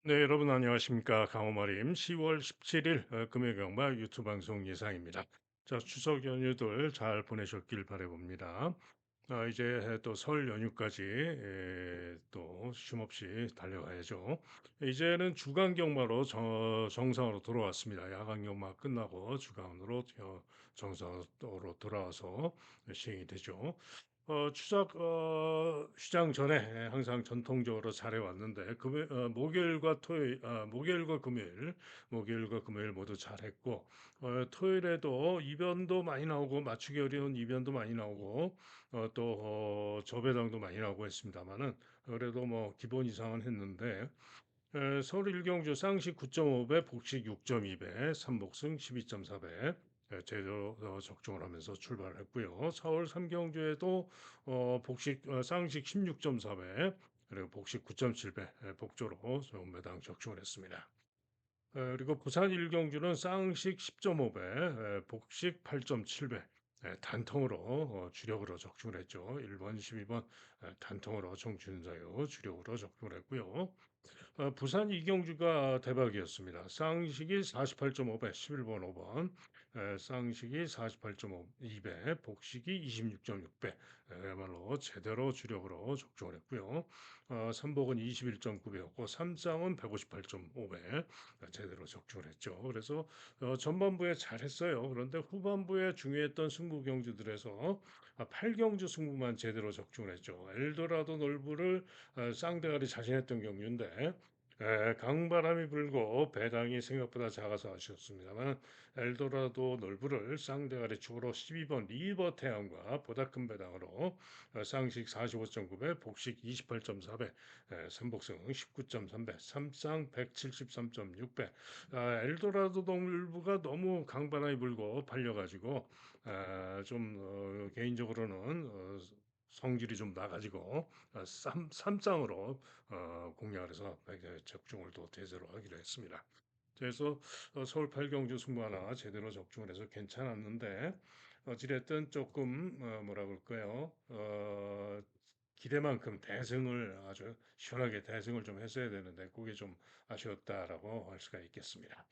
네, 여러분 안녕하십니까. 강호마림 10월 17일 금요일 경마 유튜브 방송 예상입니다. 자, 추석 연휴들 잘 보내셨길 바라봅니다. 이제 또 설 연휴까지 또 쉼없이 달려가야죠. 이제는 주간 경마로 정상으로 돌아왔습니다. 야간 경마 끝나고 주간으로 정상으로 돌아와서 시행이 되죠. 추석 시장 전에 항상 전통적으로 잘해 왔는데 목요일과 금요일 모두 잘했고 토요일에도 이변도 많이 나오고 맞추기 어려운 이변도 많이 나오고 또 저배당도 많이 나오고 했습니다만은 그래도 뭐 기본 이상은 했는데 서울 일경주 쌍식 9.5배, 복식 6.2배, 삼복승 12.4배 제대로 적중을 하면서 출발을 했고요. 서울 삼경주에도 복식 쌍식 16.4배 그리고 복식 9.7배 복조로 매당 적중을 했습니다. 그리고 부산 일경주는 쌍식 10.5배, 복식 8.7배 단통으로 주력으로 적중을 했죠. 1번, 12번 단통으로 정준사요 주력으로 적중을 했고요. 부산 이경주가 대박이었습니다. 쌍식이 48.5배, 11번, 5번, 쌍식이 48.5, 2배, 복식이 26.6배, 야말로 제대로 주력으로 적중을 했고요. 삼복은 21.9배였고, 삼쌍은 158.5배, 제대로 적중을 했죠. 그래서 전반부에 잘했어요. 그런데 후반부에 중요했던 승부 경주들에서 8경주 승부만 제대로 적중을 했죠. 엘도라도 놀부를 쌍대가리 자신했던 경주인데 강바람이 불고 배당이 생각보다 작아서 아쉬웠습니다만 엘도라도 놀부를 쌍대가리 축으로 12번 리버 태양과 보다 큰 배당으로 쌍식 45.9배, 복식 28.4배, 삼복승 19.3배, 삼쌍 173.6배. 엘도라도 놀부가 너무 강바람이 불고 팔려가지고 개인적으로는 성질이 좀 나가지고 삼쌍으로 공략을 해서 적중을 또 대세로 하기로 했습니다. 그래서 서울 8경주 승부 하나 제대로 적중을 해서 괜찮았는데 어찌됐든 조금 뭐라 그럴까요? 기대만큼 대승을 아주 시원하게 대승을 좀 했어야 되는데 그게 좀 아쉬웠다라고 할 수가 있겠습니다.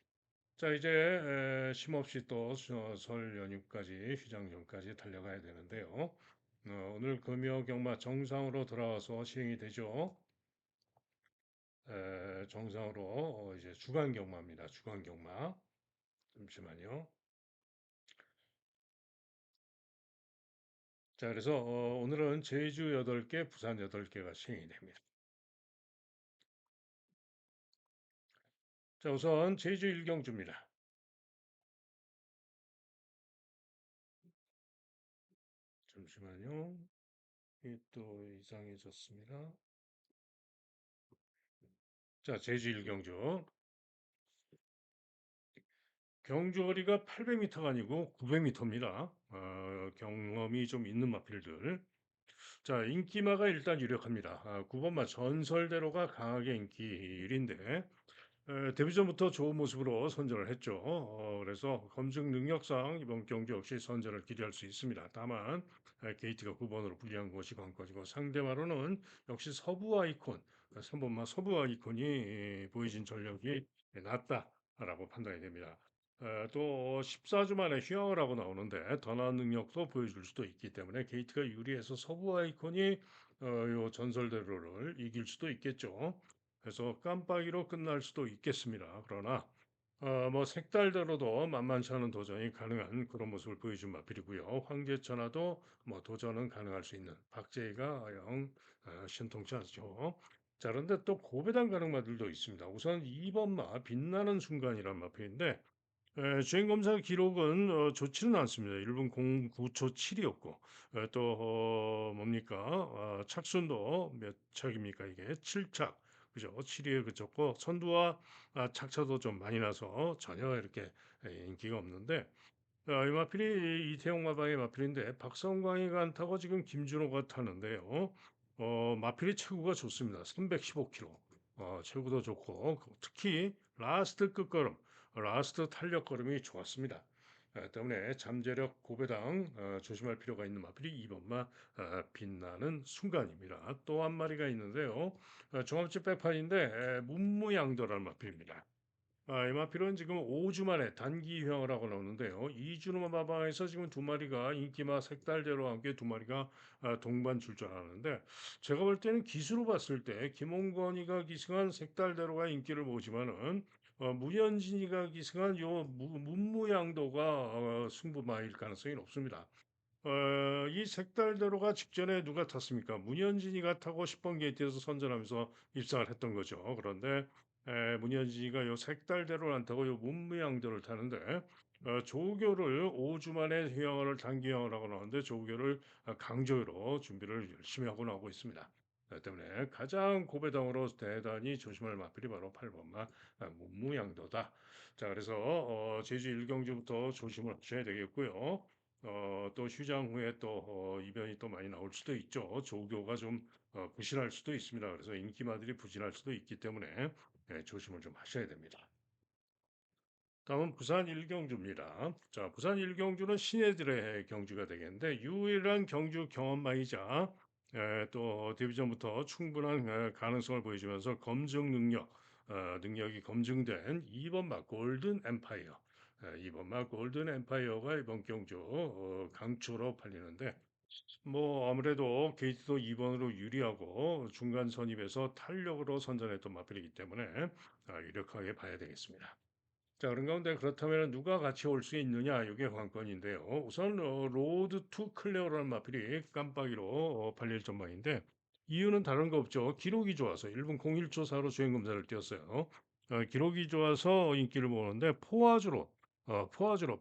자, 이제 쉼없이 또 설 연휴까지 휴장 전까지 달려가야 되는데요. 오늘 금요 경마 정상으로 돌아와서 시행이 되죠. 정상으로 이제 주간 경마입니다. 주간 경마. 잠시만요. 자, 그래서 오늘은 제주 8개, 부산 8개가 시행이 됩니다. 자, 우선 제주 일경주입니다. 잠시만요. 이게 또 이상해졌습니다. 자, 제주 일경주. 경주 거리가 800m가 아니고 900m입니다. 경험이 좀 있는 마필들. 자, 인기마가 일단 유력합니다. 9번마 전설대로가 강하게 인기 1인데 데뷔전부터 좋은 모습으로 선전을 했죠. 그래서 검증 능력상 이번 경기 역시 선전을 기대할 수 있습니다. 다만 게이트가 9번으로 불리한 것이 관건이고 상대마로는 역시 서부 아이콘, 3번마 서부 아이콘이 보여진 전력이 낮다라고 판단이 됩니다. 또 14주 만에 휴양을 하고 나오는데 더 나은 능력도 보여줄 수도 있기 때문에 게이트가 유리해서 서부 아이콘이 요 전설대로를 이길 수도 있겠죠. 그래서 깜빡이로 끝날 수도 있겠습니다. 그러나 뭐 색달대로도 만만치 않은 도전이 가능한 그런 모습을 보여준 마필이고요. 황제천하도 뭐 도전은 가능할 수 있는 박재희가 영 신통치 않죠. 자, 그런데 또 고배당 가능 마들도 있습니다. 우선 2번마 빛나는 순간이란 마필인데 주행 검사 기록은 좋지는 않습니다. 1분 09초 7이었고 또 뭡니까? 착순도 몇 착입니까 이게? 7착. 그죠? 7위에 그쳤고 선두와 착차도 좀 많이 나서 전혀 이렇게 인기가 없는데 이 마필이 이태용 마방의 마필인데 박성광이가 안 타고 지금 김준호가 타는데요. 마필이 체구가 좋습니다. 315kg. 체구도 좋고 특히 라스트 끝걸음, 라스트 탄력 걸음이 좋았습니다. 때문에 잠재력 고배당 조심할 필요가 있는 마필이 2번마 빛나는 순간입니다. 또 한 마리가 있는데요. 종합집 백판인데 문무양도라는 마필입니다. 이 마필은 지금 5주 만에 단기 휴양을 하고 나오는데요. 2주 마방에서 지금 두 마리가 인기마 색달제로 함께 두 마리가 동반 출전하는데 제가 볼 때는 기수로 봤을 때 김홍건이가 기승한 색달대로가 인기를 모으지만은 문현진이가 기승한 요 문무양도가 승부마일 가능성이 높습니다. 이 색달대로가 직전에 누가 탔습니까? 문현진이가 타고 10번 게이트에서 선전하면서 입상을 했던 거죠. 그런데 문현진이가 요 색달대로를 안 타고 요 문무양도를 타는데 조교를 5주 만에 휴양을 단기 휴양을 하고 나오는데 조교를 강조로 준비를 열심히 하고 나오고 있습니다. 때문에 가장 고배당으로 대단히 조심할 마필이 바로 8번마 문무양도다. 자, 그래서 제주 1경주부터 조심을 하셔야 되겠고요. 또 휴장 후에 또 이변이 또 많이 나올 수도 있죠. 조교가 좀 부실할 수도 있습니다. 그래서 인기마들이 부진할 수도 있기 때문에 조심을 좀 하셔야 됩니다. 다음은 부산 일경주입니다. 자, 부산 일경주는 신예들의 경주가 되겠는데 유일한 경주 경험마이자 또 데뷔전부터 충분한 가능성을 보여주면서 검증 능력이 검증된 2번마 골든 엠파이어. 2번마 골든 엠파이어가 이번 경주 강추로 팔리는데 뭐 아무래도 게이트도 2번으로 유리하고 중간 선입에서 탄력으로 선전했던 마필이기 때문에 유력하게 봐야 되겠습니다. 자, 그런 가운데 그렇다면 누가 같이 올 수 있느냐? 이게 관건인데요. 우선 로드 투 클레어라는 마필이 깜빡이로 팔릴 전망인데 이유는 다른 거 없죠. 기록이 좋아서 1분 01초 4로 주행 검사를 뛰었어요. 기록이 좋아서 인기를 모으는데 포화주로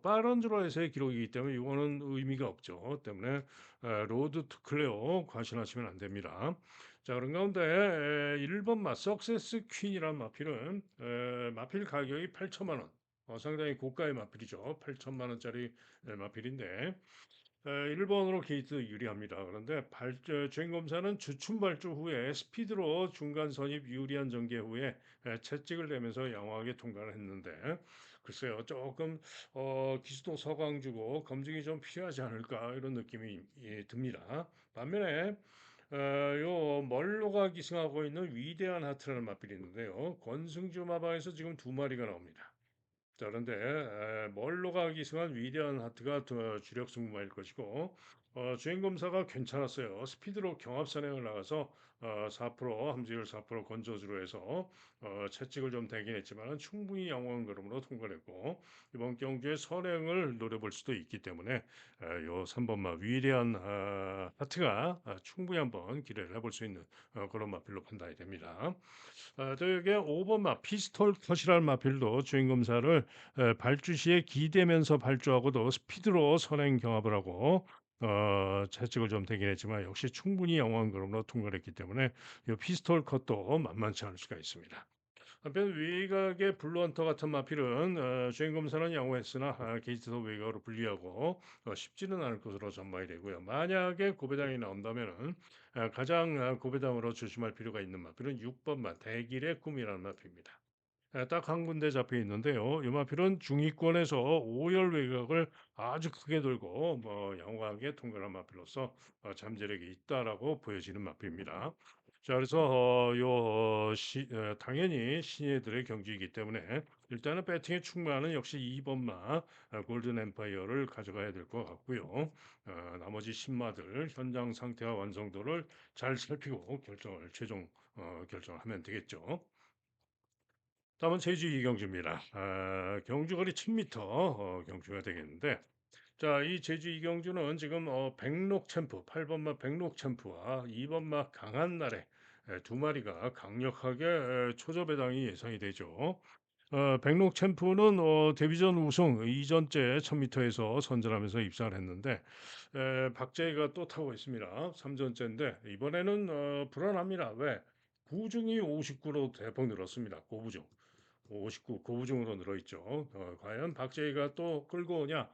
빠른 주로에서의 기록이기 때문에 이거는 의미가 없죠. 때문에 로드 투 클레어 과신하시면 안 됩니다. 자, 그런 가운데 1번 석세스 퀸이라는 마필은 마필 가격이 8천만 원. 상당히 고가의 마필이죠. 8천만 원짜리 마필인데 1번으로 게이트 유리합니다. 그런데 주행 검사는 주춤 발주 후에 스피드로 중간 선입 유리한 전개 후에 채찍을 내면서 양호하게 통과를 했는데 글쎄요 조금 기수도 서강주고 검증이 좀 필요하지 않을까 이런 느낌이 듭니다. 반면에 요 멀로가 기승하고 있는 위대한 하트라는 마필이 있는데요. 권승주 마방에서 지금 두 마리가 나옵니다. 자, 그런데 멀로가 기승한 위대한 하트가 더 주력 승부마일 것이고 주행 검사가 괜찮았어요. 스피드로 경합 선행을 나가서 4% 함수율 4% 건조주로 해서 채찍을 좀 대긴 했지만 충분히 양호한 걸음으로 통과했고 이번 경주에 선행을 노려볼 수도 있기 때문에 요 3번마 위대한 하트가 충분히 한번 기대를 해볼 수 있는 그런 마필로 판단이 됩니다. 또 여기에 5번마 피스톨 컷이라는 마필도 주행 검사를 발주 시에 기대면서 발주하고도 스피드로 선행 경합을 하고 채찍을 좀 대긴 했지만 역시 충분히 양호한 걸음으로 통과를 했기 때문에 이 피스톨 컷도 만만치 않을 수가 있습니다. 한편 외곽의 블루헌터 같은 마필은 주행 검사는 양호했으나 게이트도 외곽으로 분리하고 쉽지는 않을 것으로 전망이 되고요. 만약에 고배당이 나온다면은 가장 고배당으로 조심할 필요가 있는 마필은 6번마 대길의 꿈이라는 마필입니다. 딱 한 군데 잡혀 있는데요. 이 마필은 중위권에서 5열 외곽을 아주 크게 돌고 뭐 양호하게 통과한 마필로서 잠재력이 있다라고 보여지는 마필입니다. 자, 그래서 당연히 신예들의 경기이기 때문에 일단은 배팅에 충분한 역시 2번마 골든 엠파이어를 가져가야 될 것 같고요. 나머지 신마들 현장 상태와 완성도를 잘 살피고 최종 결정하면 되겠죠. 다음은 제주 이경주입니다. 경주거리 1000m 경주가 되겠는데 자, 이 제주 이경주는 지금 백록 챔프 8번마 백록 챔프와 2번마 강한 날에 두 마리가 강력하게 초저 배당이 예상이 되죠. 백록 챔프는 데뷔전 우승 이전째 1000m에서 선전하면서 입상을 했는데 박재희가 또 타고 있습니다. 3전째인데 이번에는 불안합니다. 왜? 구중이 59로 대폭 늘었습니다. 고부중. 59 고부중으로 늘어있죠. 과연 박재희가 또 끌고 오냐?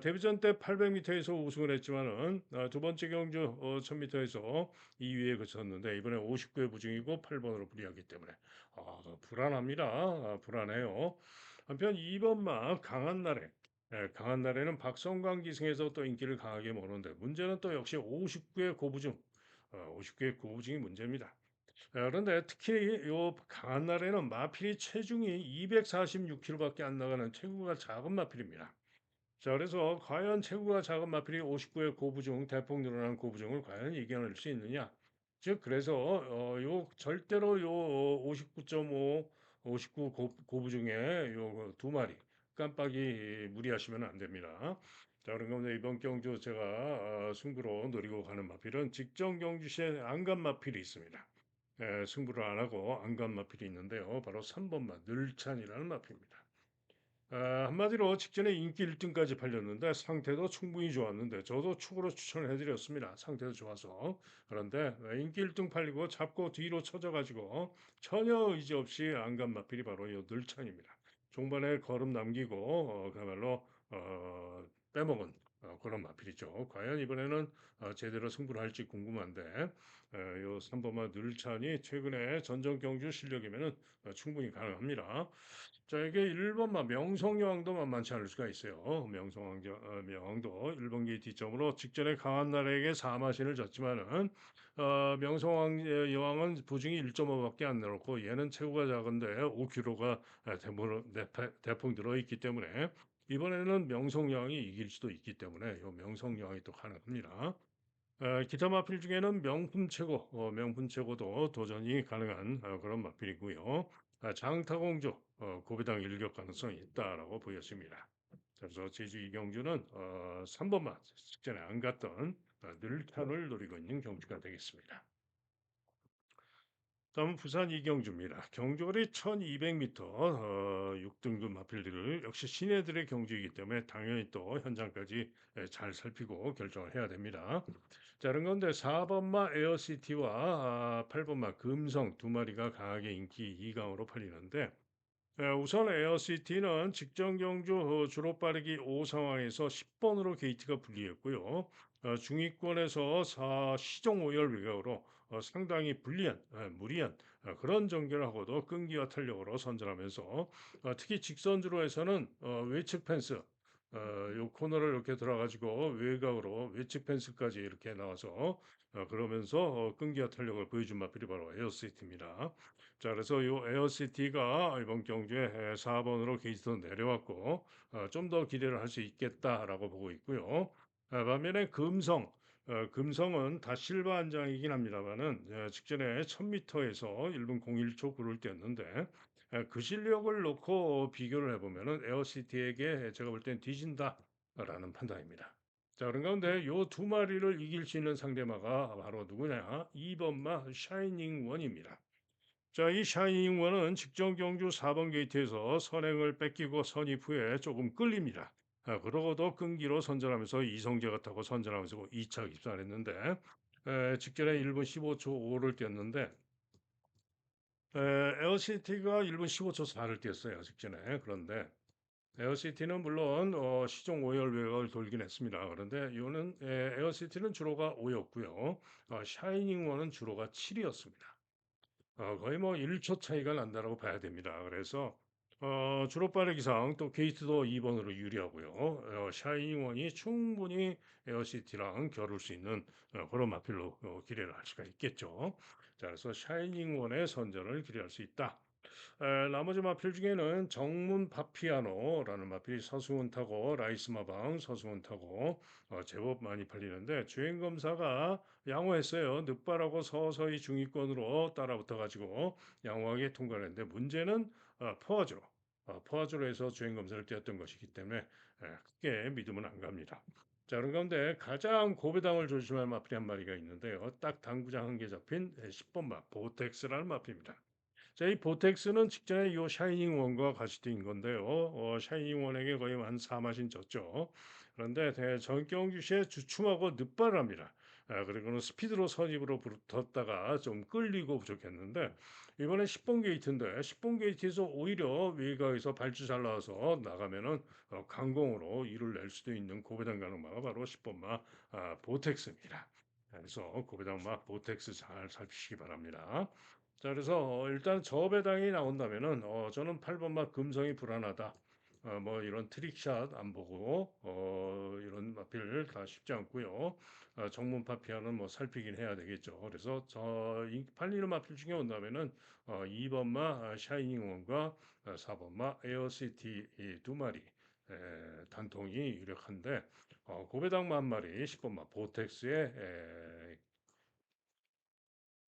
데뷔전 때 800m에서 우승을 했지만은 두 번째 경주 1000m에서 2위에 그쳤는데 이번에 59의 부중이고 8번으로 불리하기 때문에 불안합니다. 불안해요. 한편 2번마 강한 날에 예, 강한 날에는 박성광 기승에서 또 인기를 강하게 모는데 문제는 또 역시 59의 고부중, 59의 고부중이 문제입니다. 그런데 특히 요 강한 날에는 마필이 체중이 246kg밖에 안 나가는 체구가 작은 마필입니다. 자, 그래서 과연 체구가 작은 마필이 59의 고부중, 대폭 늘어난 고부중을 과연 이겨낼 수 있느냐? 즉, 그래서 요 절대로 요 59.5, 59 고부중에 요 두 마리 깜빡이 무리하시면 안 됩니다. 자, 그런 가운데 이번 경주 제가 승부로 노리고 가는 마필은 직전 경주 시에 안간 마필이 있습니다. 승부를 안 하고 안간 마필이 있는데요. 바로 3번마 늘찬이라는 마필입니다. 한마디로 직전에 인기 1등까지 팔렸는데 상태도 충분히 좋았는데 저도 축으로 추천을 해드렸습니다. 상태도 좋아서. 그런데 인기 1등 팔리고 잡고 뒤로 쳐져가지고 전혀 의지 없이 안간 마필이 바로 이 늘찬입니다. 종반에 걸음 남기고 그야말로 빼먹은 그런 마필이죠. 과연 이번에는 제대로 승부를 할지 궁금한데 요 3번마 늘찬이 최근에 전전 경주 실력이면은 충분히 가능합니다. 자, 이게 1번만 명성여왕도 만만치 않을 수가 있어요. 명성여왕도 1번 게이트 점으로 직전에 강한 나라에게 4마신을 졌지만은 명성여왕은 부중이 1.5밖에 안 내놓고 얘는 체구가 작은데 5kg가 대폭 들어있기 때문에 이번에는 명성여왕이 이길 수도 있기 때문에 이 명성여왕이 또 가능합니다. 기타 마필 중에는 명품 최고도 도전이 가능한 그런 마필이고요. 장타공조, 고배당 일격 가능성이 있다라고 보였습니다. 그래서 제주 이경주는 3번만 직전에 안 갔던 늘타를 노리고 있는 경주가 되겠습니다. 다음은 부산 이경주입니다. 경주거리 1200m 6등급 마필들을 역시 신예들의 경주이기 때문에 당연히 또 현장까지 잘 살피고 결정을 해야 됩니다. 자, 그런 건데 4번마 에어시티와 8번마 금성 두 마리가 강하게 인기 2강으로 팔리는데 우선 에어시티는 직전 경주 주로 빠르기 5 상황에서 10번으로 게이트가 불리했고요. 중위권에서 시종 5열 외곽으로 상당히 불리한, 무리한 그런 전개를 하고도 끈기와 탄력으로 선전하면서 특히 직선주로에서는 외측 펜스, 요 코너를 이렇게 들어가지고 외곽으로 외측 펜스까지 이렇게 나와서 그러면서 끈기와 탄력을 보여준 마필이 바로 에어시티입니다. 자, 그래서 요 에어시티가 이번 경주에 4번으로 게이트로 내려왔고 좀 더 기대를 할 수 있겠다라고 보고 있고요. 반면에 금성은 다 실버 안장이긴 합니다만은 직전에 1000m에서 1분 01초 9를 뛰었는데 그 실력을 놓고 비교를 해보면은 에어시티에게 제가 볼 땐 뒤진다라는 판단입니다. 자, 그런 가운데 요 두 마리를 이길 수 있는 상대마가 바로 누구냐? 2번마 샤이닝 원입니다. 자, 이 샤이닝 원은 직전 경주 4번 게이트에서 선행을 뺏기고 선입 후에 조금 끌립니다. 그러고도 끈기로 선전하면서 이성재가 타고 선전하면서 2차 입상을 했는데 직전에 1분 15초 5를 뛰었는데 에어시티가 1분 15초 4를 뛰었어요. 직전에. 그런데 에어시티는 물론 시종 5열 외곽을 돌긴 했습니다. 그런데 이거는 에어시티는 주로가 5였고요. 샤이닝 원은 주로가 7이었습니다. 거의 뭐 1초 차이가 난다라고 봐야 됩니다. 그래서 주로 빠르기상 또 게이트도 2번으로 유리하고요. 샤이닝원이 충분히 에어시티랑 겨룰 수 있는 그런 마필로 기대를 할 수가 있겠죠. 자, 그래서 샤이닝원의 선전을 기대할 수 있다. 나머지 마필 중에는 정문 파피아노라는 마필이 서승훈 타고 라이스 마방 서승훈 타고 제법 많이 팔리는데 주행 검사가 양호했어요. 늦바라고 서서히 중위권으로 따라붙어 가지고 양호하게 통과를 했는데 문제는 포화주로 해서 주행 검사를 뛰었던 것이기 때문에 크게 믿으면 안 갑니다. 자, 그런 가운데 가장 고배당을 조심할 마필이 한 마리가 있는데요. 딱 당구장 한 개 잡힌 10번 마 보텍스라는 마필입니다. 자, 이 보텍스는 직전에 이 샤이닝 원과 같이 뛴 건데요. 샤이닝 원에게 거의 한 4마신 졌죠. 그런데 전경주 시에 주춤하고 늦발합니다. 그리고는 스피드로 선입으로 붙었다가 좀 끌리고 부족했는데 이번에 10번 게이트인데 10번 게이트에서 오히려 외곽에서 발주 잘 나와서 나가면은 강공으로 이를 낼 수도 있는 고배당 가능마가 바로 10번마 보텍스입니다. 그래서 고배당마 보텍스 잘 살피시기 바랍니다. 자, 그래서 일단 저배당이 나온다면은 저는 8번마 금성이 불안하다. 뭐 이런 트릭샷 안 보고 이런 마필 다 쉽지 않고요. 정문파 피아노는 뭐 살피긴 해야 되겠죠. 그래서 팔리는 마필 중에 온다면은 2번마 샤이닝 원과 4번마 에어시티 이 두 마리 단통이 유력한데 고배당마 한 마리 10번마 보텍스에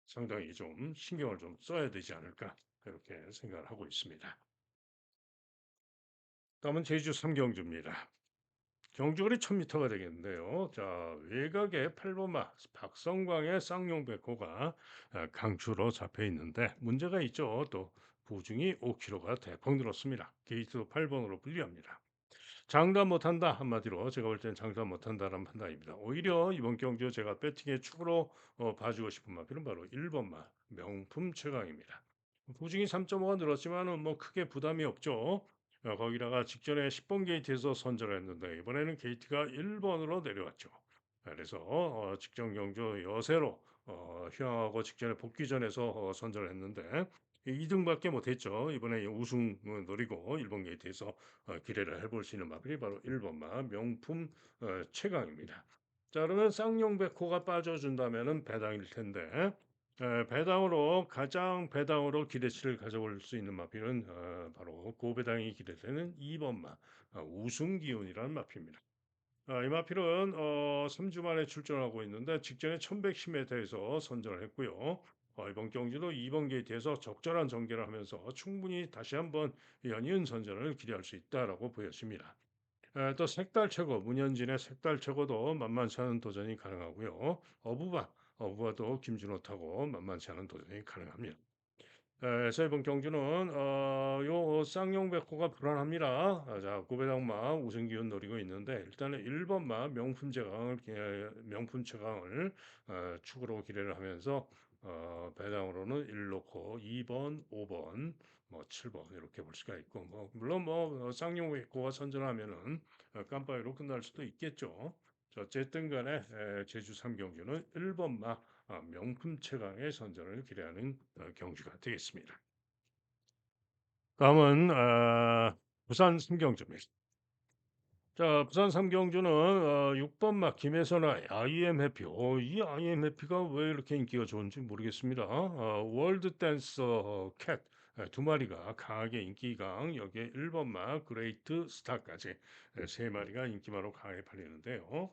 상당히 좀 신경을 좀 써야 되지 않을까 그렇게 생각을 하고 있습니다. 다음은 제주 삼경주입니다. 경주거리 1000m가 되겠는데요. 자, 외곽에 8번마 박성광의 쌍용백호가 강추로 잡혀 있는데 문제가 있죠. 또 부중이 5km가 대폭 늘었습니다. 게이트도 8번으로 불리합니다. 장담 못한다 한마디로 제가 볼 때는 장담 못한다라는 판단입니다. 오히려 이번 경주 제가 배팅의 축으로 봐주고 싶은 마필은 바로 1번마 명품 최강입니다. 보증이 3.5가 늘었지만은 뭐 크게 부담이 없죠. 거기다가 직전에 10번 게이트에서 선전을 했는데 이번에는 게이트가 1번으로 내려왔죠. 그래서 직전 경주 여세로 휴양하고 직전에 복귀전에서 선전을 했는데 2등밖에 못했죠. 이번에 우승 노리고 1번 게이트에서 기대를 해볼 수 있는 마필이 바로 1번마 명품 최강입니다. 자, 그러면 쌍용백호가 빠져준다면은 배당일 텐데 배당으로 가장 배당으로 기대치를 가져올 수 있는 마필은 바로 고배당이 기대되는 2번마 우승 기운이라는 마필입니다. 이 마필은 3주 만에 출전하고 있는데 직전에 1110m에서 선전을 했고요. 이번 경기도 2번 게이트에서 적절한 전개를 하면서 충분히 다시 한번 연이은 선전을 기대할 수 있다라고 보여집니다. 또 색달 최고, 문현진의 색달 최고도 만만치 않은 도전이 가능하고요. 어부바도 김준호 타고 만만치 않은 도전이 가능합니다. 그래서 이번 경주는 요 쌍용백호가 불안합니다. 자, 고배당마 우승 기운 노리고 있는데 일단은 1번마 명품 최강을 축으로 기대를 하면서 배당으로는 1 놓고 2번, 5번, 뭐 7번 이렇게 볼 수가 있고 뭐 물론 뭐 쌍용백호가 선전하면은 깜빡이로 끝날 수도 있겠죠. 자, 어쨌든 간에 제주 3경주는 1번마 명품 최강의 선전을 기대하는 경주가 되겠습니다. 다음은 부산 삼경주입니다. 자, 부산 삼경주는 6번 막 김혜선의 IM 해피. 이 IM 해피가 왜 이렇게 인기가 좋은지 모르겠습니다. 월드 댄서 캣 두 마리가 강하게 인기강 여기에 1번 막 그레이트 스타까지 세 마리가 인기마로 강하게 팔리는데요.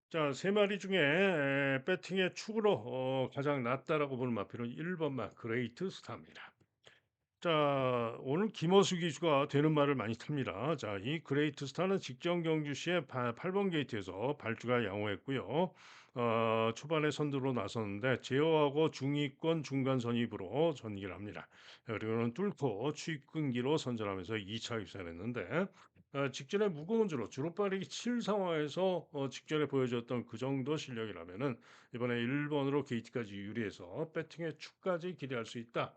자, 세 마리 중에 배팅의 축으로 가장 낫다라고 보는 마필은 1번마 그레이트 스타입니다. 자, 오늘 김어수 기수가 되는 말을 많이 탑니다. 자, 이 그레이트 스타는 직전 경주 시에 8번 게이트에서 발주가 양호했고요. 초반에 선두로 나섰는데 제어하고 중위권 중간 선입으로 전기를 합니다. 그리고는 뚫고 추입근기로 선전하면서 2차 입사를 했는데 직전에 무거운 주로 빠르기 7 상황에서 직전에 보여줬던 그 정도 실력이라면은 이번에 1번으로 게이트까지 유리해서 배팅의 축까지 기대할 수 있다.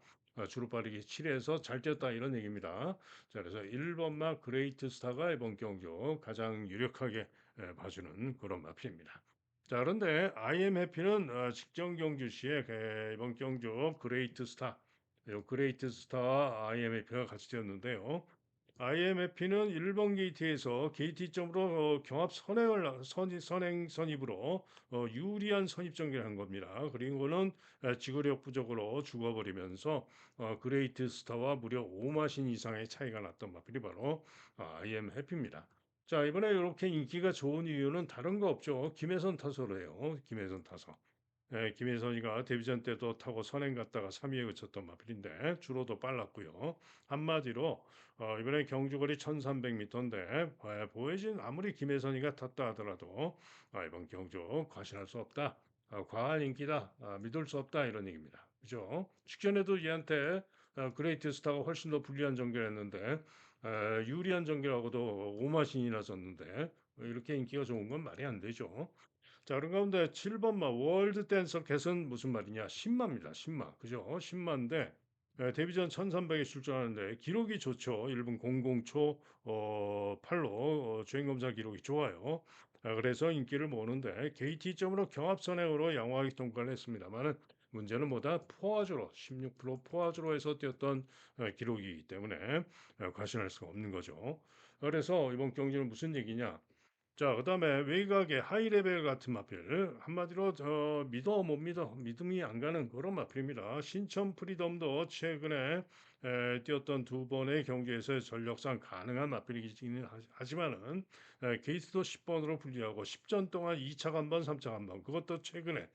주로 빠르기 7에서 잘 뛰었다 이런 얘기입니다. 자, 그래서 1번마 그레이트 스타가 이번 경주 가장 유력하게 봐주는 그런 마필입니다. 자, 그런데 IM 해피는 직전 경주 시에 이번 경주 그레이트 스타, 그레이트 스타 IM 해피가 같이 뛰었는데요. IMF는 1번 게이트에서 게이트점으로 경합 선행 선입으로 유리한 선입 전개를 한 겁니다. 그리고는 지구력 부족으로 죽어버리면서 그레이트 스타와 무려 5마신 이상의 차이가 났던 마필이 바로 IMF입니다. 자, 이번에 이렇게 인기가 좋은 이유는 다른 거 없죠. 김혜선 타소로예요. 김혜선 타소. 김혜선이가 데뷔전 때도 타고 선행 갔다가 3위에 그쳤던 마필인데 주로도 빨랐고요. 한마디로 이번에 경주거리 1300m인데 보여진 아무리 김혜선이가 탔다 하더라도 이번 경주 과신할 수 없다. 과한 인기다. 믿을 수 없다 이런 얘기입니다. 그죠? 직전에도 얘한테 그레이트 스타가 훨씬 더 불리한 전개를 했는데 유리한 전개하고도 오마신이나 졌는데 이렇게 인기가 좋은 건 말이 안 되죠. 자, 그런 가운데 7번마 월드 댄서 캣은 무슨 말이냐? 10마입니다. 10마. 그죠? 10마인데 데뷔전 1300에 출전하는데 기록이 좋죠. 1분 00초 8로 주행 검사 기록이 좋아요. 그래서 인기를 모으는데 KT점으로 경합 선행으로 양호하게 통과를 했습니다만은 문제는 뭐다? 포화조로 16% 포화조로에서 뛰었던 기록이기 때문에 과신할 수가 없는 거죠. 그래서 이번 경기는 무슨 얘기냐? 자, 그다음에 외곽의 하이 레벨 같은 마필 한마디로 믿어 못 믿어 믿음이 안 가는 그런 마필입니다. 신천 프리덤도 최근에 뛰었던 두 번의 경기에서 전력상 가능한 마필이기는 하지만은 게이트도 10번으로 분리하고 10전 동안 2차 간번, 3차 간번 그것도 최근에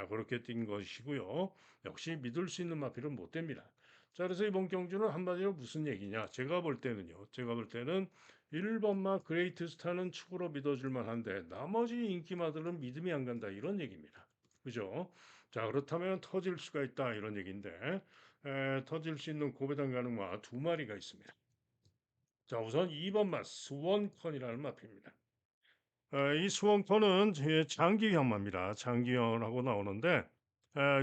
그렇게 뛴 것이고요. 역시 믿을 수 있는 마필은 못 됩니다. 자, 그래서 이번 경주는 한마디로 무슨 얘기냐? 제가 볼 때는 1번마 그레이트 스타는 축으로 믿어줄 만한데 나머지 인기마들은 믿음이 안 간다 이런 얘기입니다. 그죠? 자, 그렇다면 터질 수가 있다 이런 얘기인데 터질 수 있는 고배당 가능마 두 마리가 있습니다. 자, 우선 2번마 스원컨이라는 마표입니다. 이 수원권은 장기 경마입니다. 장기경하고 나오는데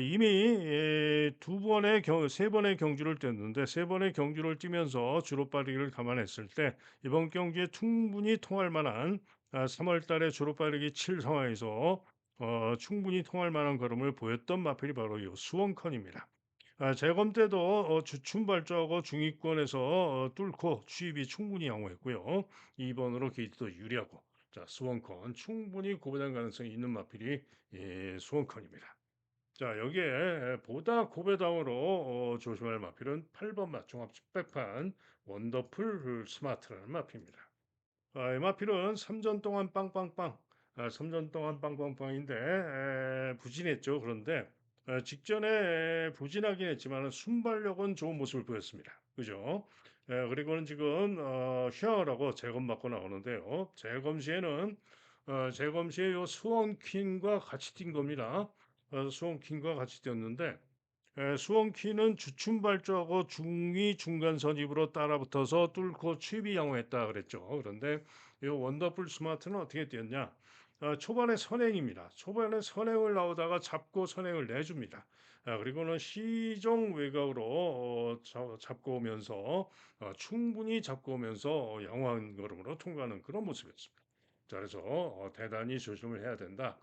이미 두 번의 세 번의 경주를 뛰었는데 세 번의 경주를 뛰면서 주로빠르기를 감안했을 때 이번 경기에 충분히 통할 만한 3월 달에 주로빠르기 7 상황에서 충분히 통할 만한 걸음을 보였던 마필이 바로 이 수원컨입니다. 재검 때도 주춤발주하고 중위권에서 뚫고 추입이 충분히 양호했고요. 2번으로 게이트도 유리하고 자, 수원컨 충분히 고배당 가능성이 있는 마필이 수원컨입니다. 자, 여기에 보다 고배당으로 조심할 마필은 8번 맛 종합 집백판 원더풀 스마트라는 마필입니다. 이 마필은 3전 동안 빵빵빵 3전 동안 빵빵빵인데 부진했죠. 그런데 직전에 부진하긴 했지만 순발력은 좋은 모습을 보였습니다. 그죠? 그리고는 지금 휘하라고 재검 받고 나오는데요. 재검 시에 요 수원퀸과 같이 뛴 겁니다. 수원퀸과 같이 뛰었는데 수원키는 주춤발주하고 중위 중간선 입으로 따라붙어서 뚫고 취비 양호했다 그랬죠. 그런데 이 원더풀 스마트는 어떻게 뛰었냐? 초반에 선행입니다. 초반에 선행을 나오다가 잡고 선행을 내줍니다. 그리고는 시종 외곽으로 잡고 오면서 충분히 잡고 오면서 양호한 걸음으로 통과하는 그런 모습이었습니다. 자, 그래서 대단히 조심을 해야 된다.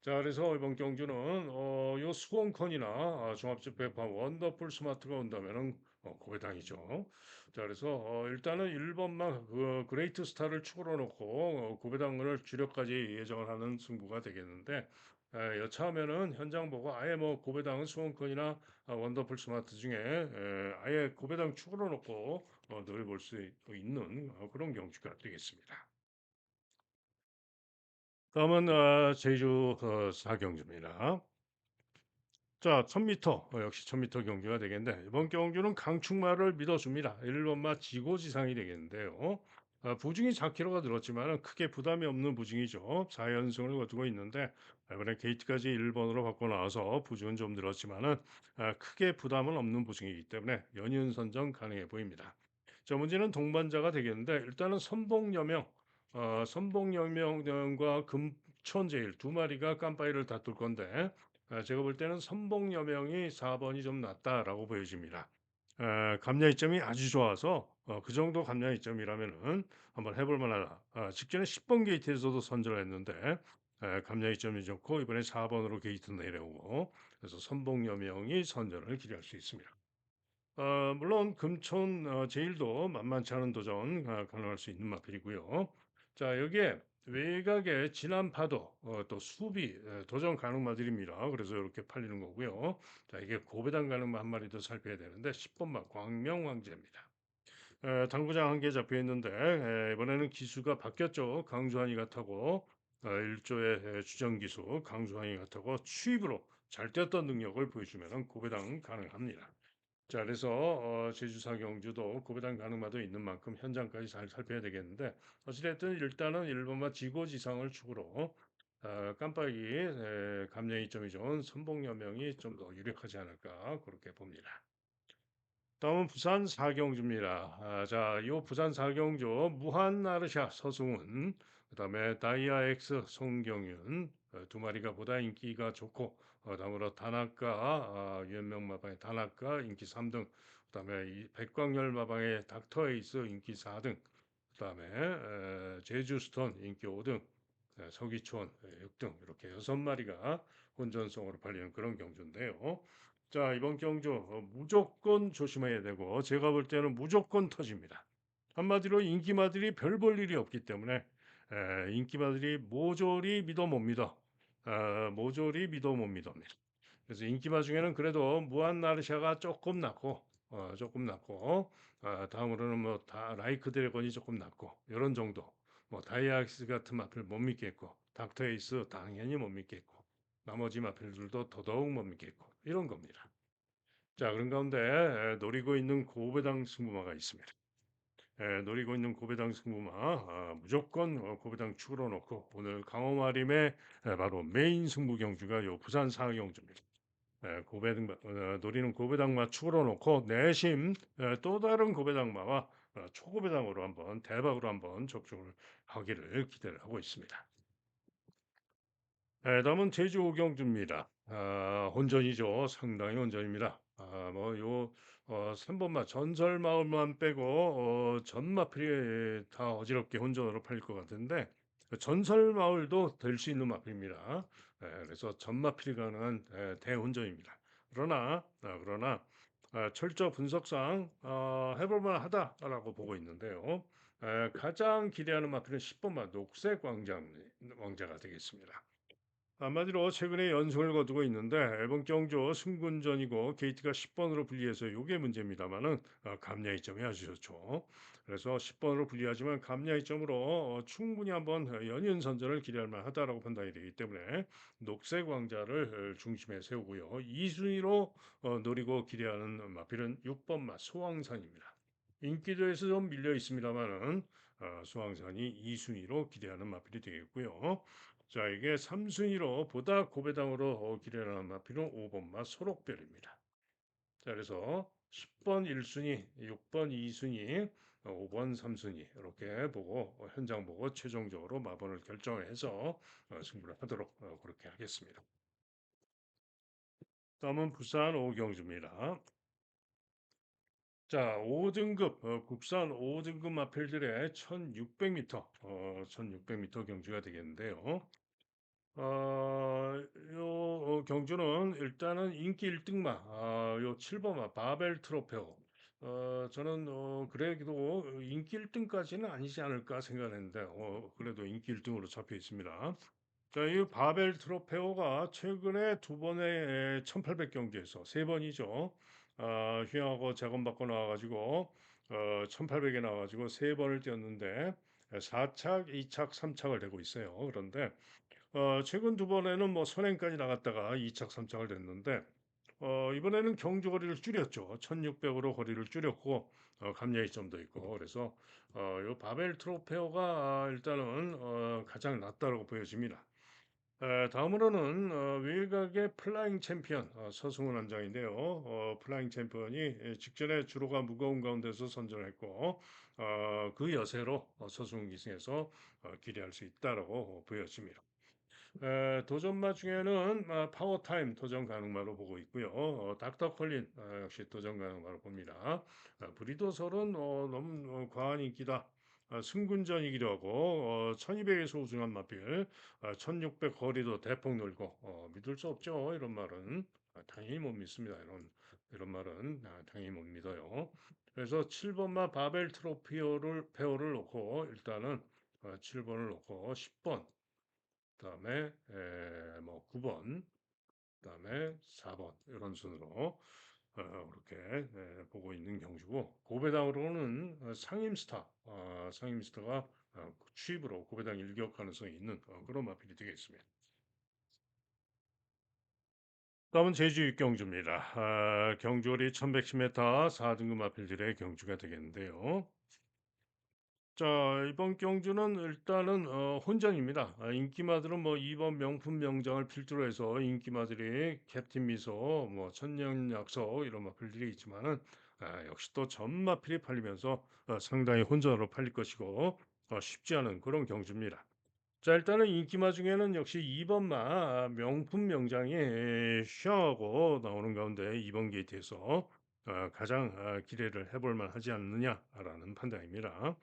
자, 그래서 이번 경주는 요 수원컨이나 종합집배판 원더풀 스마트가 온다면은 고배당이죠. 자, 그래서 일단은 1번만 그레이트 스타를 축으로 놓고 고배당을 주력까지 예정을 하는 승부가 되겠는데 여차하면은 현장 보고 아예 뭐 고배당은 수원컨이나 원더풀 스마트 중에 아예 고배당 축으로 놓고 늘 볼 수 있는 그런 경주가 되겠습니다. 다음은 제주 4경주입니다. 자, 1000m. 역시 1000m 경주가 되겠는데, 이번 경주는 강축마를 믿어줍니다. 1번마 지고지상이 되겠는데요. 부중이 4kg가 늘었지만 크게 부담이 없는 부중이죠. 4연승을 거두고 있는데, 이번에 게이트까지 1번으로 바꿔 나와서 부중은 좀 늘었지만은, 크게 부담은 없는 부중이기 때문에 연이은 선정 가능해 보입니다. 자, 문제는 동반자가 되겠는데, 일단은 선봉여명과 금천제일 두 마리가 깜빠이를 다툴 건데, 제가 볼 때는 선봉여명이 4번이 좀 낫다라고 보여집니다. 감량 이점이 아주 좋아서 그 정도 감량 이점이라면은 한번 해볼 만하다. 직전에 10번 게이트에서도 선전을 했는데 감량 이점이 좋고 이번에 4번으로 게이트 내려오고 그래서 선봉여명이 선전을 기대할 수 있습니다. 물론 금촌 제일도 만만치 않은 도전 가능할 수 있는 마필이고요. 자, 여기에 외곽에 진한 파도 또 수비 도전 가능마들입니다. 그래서 이렇게 팔리는 거고요. 자, 이게 고배당 가능마 한 마리 더 살펴야 되는데 10번마 광명왕제입니다. 당구장 한 개 잡혀 있는데 이번에는 기수가 바뀌었죠. 강주환이가 타고 일조의 주전 기수 강주환이가 타고 추입으로 잘 뛰었던 능력을 보여주면 고배당 가능합니다. 자, 그래서 제주사 경주도 고배당 가능마도 있는 만큼 현장까지 잘 살펴야 되겠는데 어찌됐든 일단은 일본과 지고지상을 축으로 깜빡이 감량 이점이 좋은 선봉여명이 좀 더 유력하지 않을까 그렇게 봅니다. 다음은 부산 사경주입니다. 자, 이 부산 사경주 무한 나르샤 서승훈, 그다음에 다이아 X 송경윤 두 마리가 보다 인기가 좋고 다음으로 단학가 유연명 마방의 단학가 인기 3등, 그다음에 이 백광열 마방의 닥터 에이스 인기 4등, 그다음에 제주스톤 인기 5등, 서귀촌 6등 이렇게 6마리가 혼전성으로 팔리는 그런 경주인데요. 자, 이번 경주 무조건 조심해야 되고 제가 볼 때는 무조건 터집니다. 한마디로 인기마들이 별 볼 일이 없기 때문에 인기마들이 모조리 믿어 못 믿어. 모조리 믿어 못 믿어입니다. 그래서 인기마 중에는 그래도 무한나르샤가 조금 낫고 다음으로는 뭐 다 라이크 드래곤이 조금 낫고 이런 정도. 뭐 다이아엑스 같은 마필 못 믿겠고 닥터 에이스 당연히 못 믿겠고 나머지 마필들도 더더욱 못 믿겠고 이런 겁니다. 자, 그런 가운데 노리고 있는 고배당 승부마가 있습니다. 노리고 있는 고배당 승부마 무조건 고배당 축으로 놓고 오늘 강호마림의 바로 메인 승부 경주가 요 부산 상경주입니다. 고배당 노리는 고배당마 축으로 놓고 내심 또 다른 고배당마와 초고배당으로 한번 대박으로 한번 적중을 하기를 기대를 하고 있습니다. 다음은 제주 오경주입니다. 혼전이죠. 상당히 혼전입니다. 뭐요 3번마 전설마을만 빼고 전 마필이 다 어지럽게 혼전으로 팔릴 것 같은데 전설마을도 될 수 있는 마필입니다. 그래서 전마필이 가능한 대혼전입니다. 그러나 철저 분석상 해볼 만하다라고 보고 있는데요. 가장 기대하는 마필은 10번마 녹색 왕자가 되겠습니다. 한마디로 최근에 연승을 거두고 있는데 이번 경주 승군전이고 게이트가 10번으로 불리해서 이게 문제입니다만은 감야이점이 아주 좋죠. 그래서 10번으로 불리하지만 감야이점으로 충분히 한번 연윤선전을 기대할 만하다라고 판단이 되기 때문에 녹색 왕자를 중심에 세우고요. 2순위로 노리고 기대하는 마필은 6번 마 소왕산입니다. 인기도에서 좀 밀려 있습니다만은 소왕산이 2순위로 기대하는 마필이 되겠고요. 자, 이게 3순위로 보다 고배당으로 기대하는 마필은 5번마 소록별입니다. 자, 그래서 10번 1순위, 6번 2순위, 5번 3순위 이렇게 보고 현장 보고 최종적으로 마번을 결정해서 승부를 하도록 그렇게 하겠습니다. 다음은 부산 오경주입니다. 자, 5등급 국산 5등급 마필들의 1600m 1600m 경주가 되겠는데요. 요 경주는 일단은 인기 1등마 요 7번마 바벨 트로페오 저는 그래도 인기 1등까지는 아니지 않을까 생각했는데 그래도 인기 1등으로 잡혀 있습니다. 자, 이 바벨 트로페오가 최근에 두 번의 1800 경기에서 세 번이죠. 휴양하고 재검받고 나와가지고 1800에 나와가지고 세 번을 뛰었는데 4착, 2착, 3착을 되고 있어요. 그런데 최근 두 번에는 뭐 선행까지 나갔다가 2착, 3착을 됐는데 이번에는 경주 거리를 줄였죠. 1600으로 거리를 줄였고 감량이 좀 더 있고 그래서 요 바벨 트로페오가 일단은 가장 낫다고 보여집니다. 다음으로는 외곽의 플라잉 챔피언 서승훈 원장인데요. 플라잉 챔피언이 직전에 주로가 무거운 가운데서 선전했고 그 여세로 서승훈 기승에서 기대할 수 있다라고 보여집니다. 도전마 중에는 파워타임 도전 가능마로 보고 있고요. 닥터 콜린 역시 도전 가능마로 봅니다. 브리더설은 너무 과한 인기다. 승군전이기도 하고 1200에서 우승한 마필 1600 거리도 대폭 놀고 믿을 수 없죠. 이런 말은 당연히 못 믿습니다. 이런 말은 당연히 못 믿어요. 그래서 7번마 바벨 트로피오를 페어를 놓고 일단은 7번을 놓고 10번 그다음에 뭐 9번, 그다음에 4번 이런 순으로 그렇게 보고 있는 경주고 고배당으로는 상임스타가 추입으로 고배당 일격 가능성이 있는 그런 마필이 되겠습니다. 다음은 제주 육경주입니다. 경주거리 1110m 4등급 마필들의 경주가 되겠는데요. 자, 이번 경주는 일단은 혼전입니다. 인기마들은 뭐 2번 명품 명장을 필두로 해서 인기마들이 캡틴 미소, 뭐 천년약속 이런 마필들이 있지만은 역시 또 전마필이 팔리면서 상당히 혼전으로 팔릴 것이고 쉽지 않은 그런 경주입니다. 자, 일단은 인기마 중에는 역시 2번마 명품 명장이 휘하고 나오는 가운데 2번 게이트에서 가장 기대를 해볼 만하지 않느냐라는 판단입니다.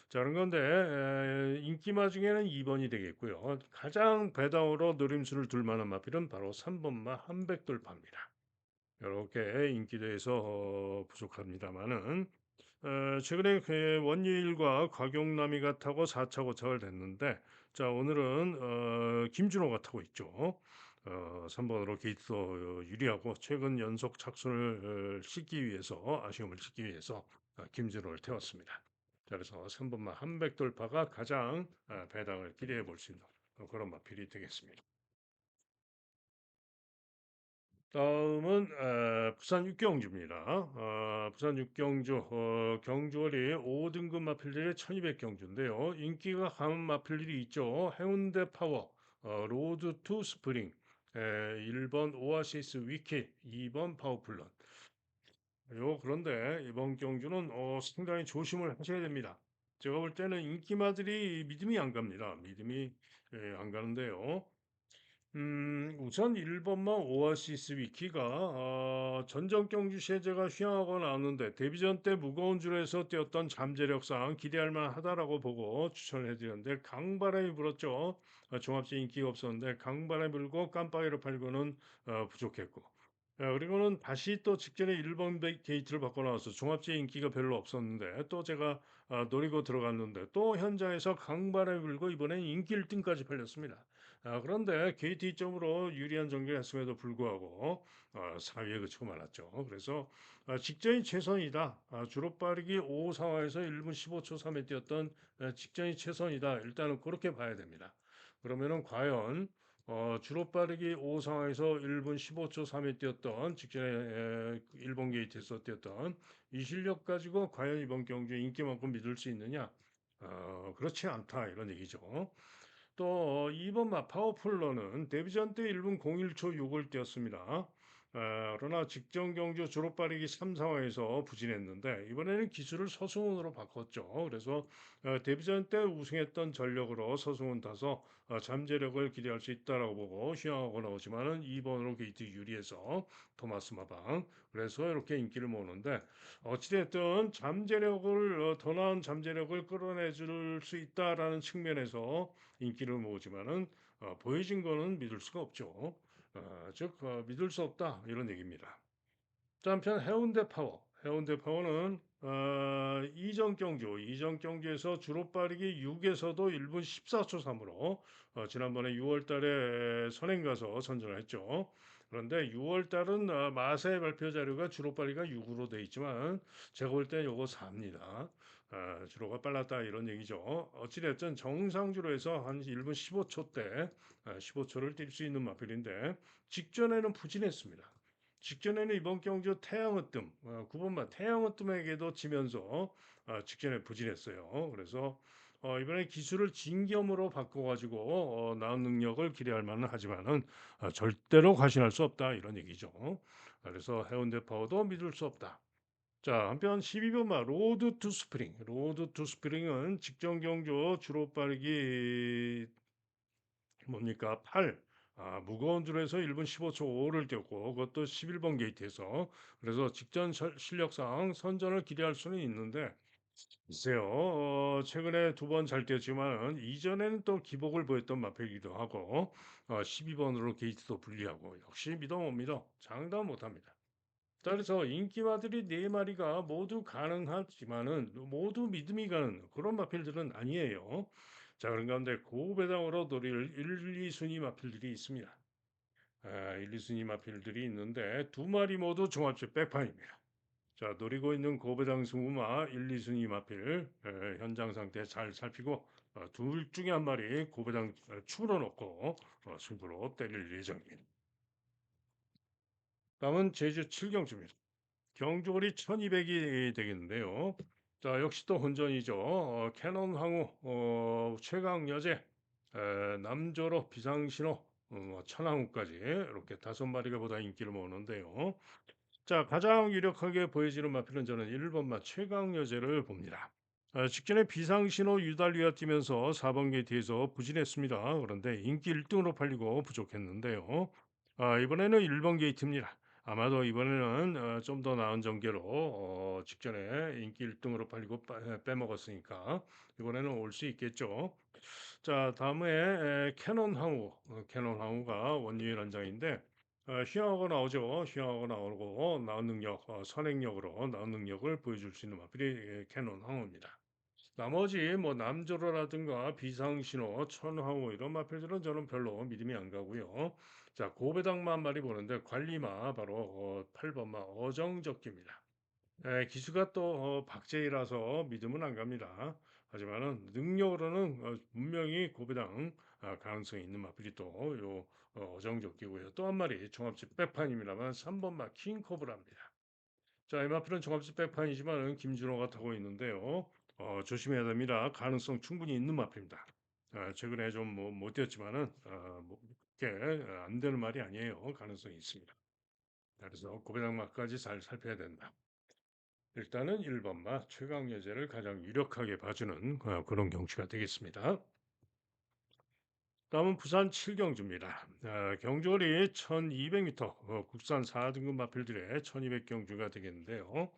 자 그런 건데 인기마 중에는 2 번이 되겠고요. 가장 배당으로 노림수를 둘 만한 마필은 바로 3 번마 한백돌파입니다. 요렇게 인기도에서 부족합니다마는 최근에 그 원유일과 곽용남이가 타고 4차 고착을 됐는데 자 오늘은 김준호가 타고 있죠. 3 번으로 게이트도 유리하고 최근 연속 착순을 싣기 위해서 아쉬움을 싣기 위해서 김준호를 태웠습니다. 자 그래서 3 번마 한백 돌파가 가장 배당을 기대해 볼 수 있는 그런 마필이 되겠습니다. 다음은 부산 육경주입니다. 부산 육경주 경주월이 5등급 마필들의 1200 경주인데요. 인기가 강한 마필들이 있죠. 해운대 파워, 로드 투 스프링, 1번 오아시스 위키, 2번 파워플런. 그런데 이번 경주는 상당히 조심을 하셔야 됩니다. 제가 볼 때는 인기마들이 믿음이 안 갑니다. 믿음이 안 가는데요. 우선 1 번만 오아시스 위키가 전정경주 시제가 휘황하고 나왔는데 데뷔전 때 무거운 줄에서 뛰었던 잠재력상 기대할 만하다라고 보고 추천을 해 드렸는데 강바람이 불었죠. 종합제 인기가 없었는데 강바람이 불고 깜빡이로 팔고는 부족했고. 그리고는 다시 또 직전에 1번 게이트를 바꿔 나와서 종합제 인기가 별로 없었는데 또 제가 노리고 들어갔는데 또 현장에서 강바람이 불고 이번엔 인기 1 등까지 팔렸습니다. 그런데 KT 점으로 유리한 전개를 했음에도 불구하고 4위에 그치고 말았죠. 그래서 직전이 최선이다. 주로 빠르기 5 상황에서 1분 15초 3에 뛰었던 직전이 최선이다. 일단은 그렇게 봐야 됩니다. 그러면은 과연 주로 빠르기 5 상황에서 1분 15초 3에 뛰었던 직전에 일본 게이트에서 뛰었던 이 실력 가지고 과연 이번 경주에 인기만큼 믿을 수 있느냐? 그렇지 않다 이런 얘기죠. 또 2번 마파워풀러는 데뷔전 때 1분 01초 6을 뛰었습니다. 그러나 직전 경주 주로 빠르기 3 상황에서 부진했는데 이번에는 기술을 서승훈으로 바꿨죠. 그래서 데뷔전 때 우승했던 전력으로 서승훈 타서 잠재력을 기대할 수 있다라고 보고 휘황하고 나오지만은 2번으로 게이트 유리해서 토마스 마방 그래서 이렇게 인기를 모으는데 어찌됐든 잠재력을 더 나은 잠재력을 끌어내 줄 수 있다라는 측면에서 인기를 모으지만은 보여진 거는 믿을 수가 없죠. 즉 믿을 수 없다 이런 얘기입니다. 또 한편 해운대 파워. 해운대 파워는 이전 경주에서 주로 빠르기 6에서도 1분 14초 3으로 지난번에 6월 달에 선행 가서 선전을 했죠. 그런데 6월 달은 마사의 발표 자료가 주로 빠르기가 6으로 돼 있지만 제가 볼 때 요거 4입니다. 주로가 빨랐다 이런 얘기죠. 어찌됐든 정상주로 해서 한 1분 15초 대 15초를 뛸 수 있는 마필인데 직전에는 부진했습니다. 직전에는 이번 경주 태양의 뜸 9번마 태양의 뜸에게도 지면서 직전에 부진했어요. 그래서 이번에 기술을 진겸으로 바꿔 가지고 나은 능력을 기대할 만은 하지만은 절대로 과신할 수 없다 이런 얘기죠. 그래서 해운대 파워도 믿을 수 없다. 자 한편 12번마 로드 투 스프링. 로드 투 스프링은 직전 경주 주로 빠르기 뭡니까? 8. 무거운 줄에서 1분 15초 5를 뛰었고 그것도 11번 게이트에서 그래서 직전 실력상 선전을 기대할 수는 있는데 글쎄요. 최근에 2번 잘 뛰었지만은 이전에는 또 기복을 보였던 마페이기도 하고 12번으로 게이트도 불리하고 역시 믿어 못 믿어. 장담 못 합니다. 따라서 인기마들이 4 마리가 모두 가능하지만은 모두 믿음이 가는 그런 마필들은 아니에요. 자 그런 가운데 고배당으로 노릴 1-2 순위 마필들이 있습니다. 1-2 순위 마필들이 있는데 2 마리 모두 종합제 백판입니다. 자 노리고 있는 고배당 승우마 1-2 순위 마필 현장 상태 잘 살피고 둘 중에 한 마리 고배당 축으로 놓고 승부로 때릴 예정입니다. 다음은 제주 7경주입니다. 경주거리 1200이 되겠는데요. 자, 역시 또 혼전이죠. 캐논 황후, 최강 여제, 남조로, 비상신호, 천왕후까지 이렇게 5마리가 보다 인기를 모으는데요. 자, 가장 유력하게 보여지는 마필은 저는 1번마 최강 여제를 봅니다. 직전에 비상신호 유달리아 뛰면서 4번 게이트에서 부진했습니다. 그런데 인기 1등으로 팔리고 부족했는데요. 이번에는 1번 게이트입니다. 아마도 이번에는 좀 더 나은 전개로 직전에 인기 1 등으로 팔리고 빼먹었으니까 이번에는 올 수 있겠죠. 자 다음에 캐논 항우. 캐논 항우가 원유일 한장인데 휘황하고 나오죠. 휘황하고 나오고 나온 능력, 선행력으로 나온 능력을 보여줄 수 있는 마필이 캐논 항우입니다. 나머지 뭐 남조로라든가 비상신호, 천황후 이런 마필들은 저는 별로 믿음이 안 가고요. 자 고배당마 한 마리 보는데 관리마 바로 8번마 어정적기입니다. 기수가 또 박제이라서 믿음은 안 갑니다. 하지만은 능력으로는 분명히 고배당 가능성이 있는 마필이 또요 어정적기고요. 또 한 마리 종합집 백판입니다만 3번마 킹코브라입니다. 자, 이 마필은 종합집 백판이지만은 김준호가 타고 있는데요. 조심해야 됩니다. 가능성 충분히 있는 마필입니다. 최근에 좀 뭐 못 뛰었지만은 뭐 그렇게 안 되는 말이 아니에요. 가능성이 있습니다. 그래서 고배당마까지 잘 살펴야 된다. 일단은 1번마 최강여제를 가장 유력하게 봐주는 그런 경주가 되겠습니다. 다음은 부산 7경주입니다. 경주거리 1200m, 국산 4등급 마필들의 1200경주가 되겠는데요.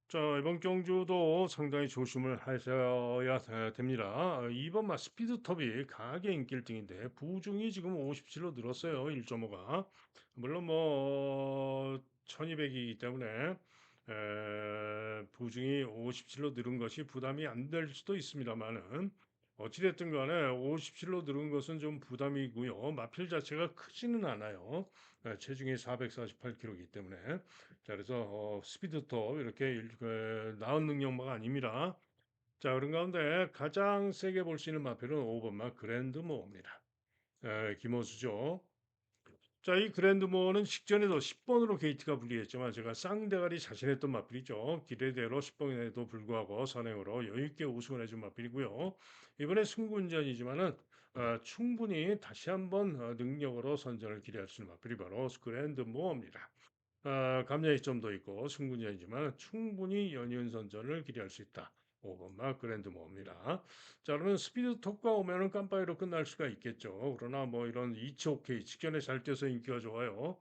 자, 이번 경주도 상당히 조심을 하셔야 됩니다. 이번 마 스피드톱이 강하게 인기 1등인데 부중이 지금 57로 늘었어요. 1.5가. 물론 뭐 1200이기 때문에 부중이 57로 늘은 것이 부담이 안 될 수도 있습니다만은 어찌됐든 간에 57로 늘은 것은 좀 부담이고요. 마필 자체가 크지는 않아요. 체중이 448kg이기 때문에. 자, 그래서 스피드톱 이렇게 나은 능력마가 아닙니다. 자, 그런 가운데 가장 세게 볼 수 있는 마필은 5번마 그랜드모어입니다. 김호수죠. 자, 이 그랜드모어는 식전에도 10번으로 게이트가 불리했지만 제가 쌍대가리 자신했던 마필이죠. 기대대로 10번에도 불구하고 선행으로 여유있게 우승을 해준 마필이고요. 이번에 승군전이지만은 충분히 다시 한번 능력으로 선전을 기대할 수 있는 마필이 바로 그랜드모어입니다. 감량의 점도 있고 승군전이지만 충분히 연이은 선전을 기대할 수 있다. 5번마 그랜드모어입니다. 자, 그러면 스피드 톱과 오면은 깜빡이로 끝날 수가 있겠죠. 그러나 뭐 이런 2치 오케이 직전에 잘 뛰어서 인기가 좋아요.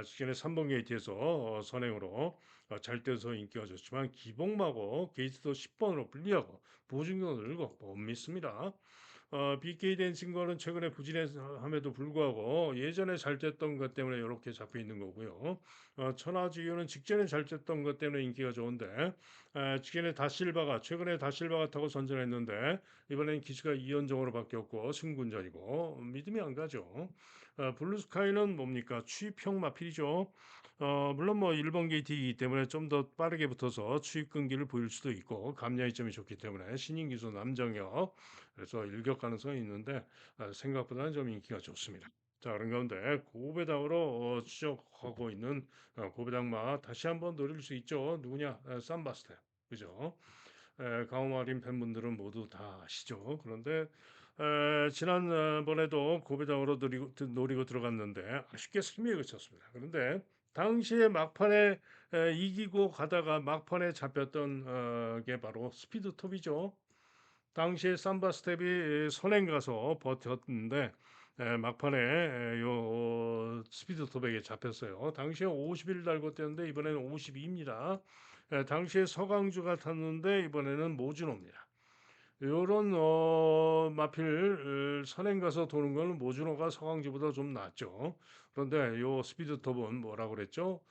직전에 3번 게이트에서 선행으로 잘 뛰어서 인기가 좋지만 기복마고 게이트도 10번으로 불리하고 보증도 늘고 못 믿습니다. BK 댄싱 거는 최근에 부진함에도 불구하고 예전에 잘 됐던 것 때문에 이렇게 잡혀 있는 거고요. 천하지유는 직전에 잘 됐던 것 때문에 인기가 좋은데 직전에 다실바가 최근에 다실바가 타고 선전했는데 이번엔 기수가 이연정으로 바뀌었고 승군전이고 믿음이 안 가죠. 블루스카이는 뭡니까 추입형 마필이죠. 물론 뭐 1번 게이트이기 때문에 좀 더 빠르게 붙어서 추입 끈기를 보일 수도 있고 감량이 점이 좋기 때문에 신인 기수 남정혁 그래서 일격 가능성이 있는데 생각보다는 좀 인기가 좋습니다. 자, 그런 가운데 고배당으로 추적하고 있는 고배당마 다시 한번 노릴 수 있죠. 누구냐? 삼바스테. 그죠? 강호마린 팬분들은 모두 다 아시죠. 그런데 지난번에도 고배당으로 노리고 들어갔는데 아쉽게 승리에 그쳤습니다. 그런데 당시에 막판에 이기고 가다가 막판에 잡혔던 게 바로 스피드톱이죠. 당시에 삼바 스텝이 선행 가서 버텼는데 막판에 요 스피드 토백에 잡혔어요. 당시에 50일 달고 뛰었는데 이번에는 52입니다. 당시에 서강주가 탔는데 이번에는 모준호입니다. 요런 마필 선행 가서 도는 거는 모준호가 서강주보다 좀 낫죠. 그런데 요 스피드 톱은 뭐라고 그랬죠?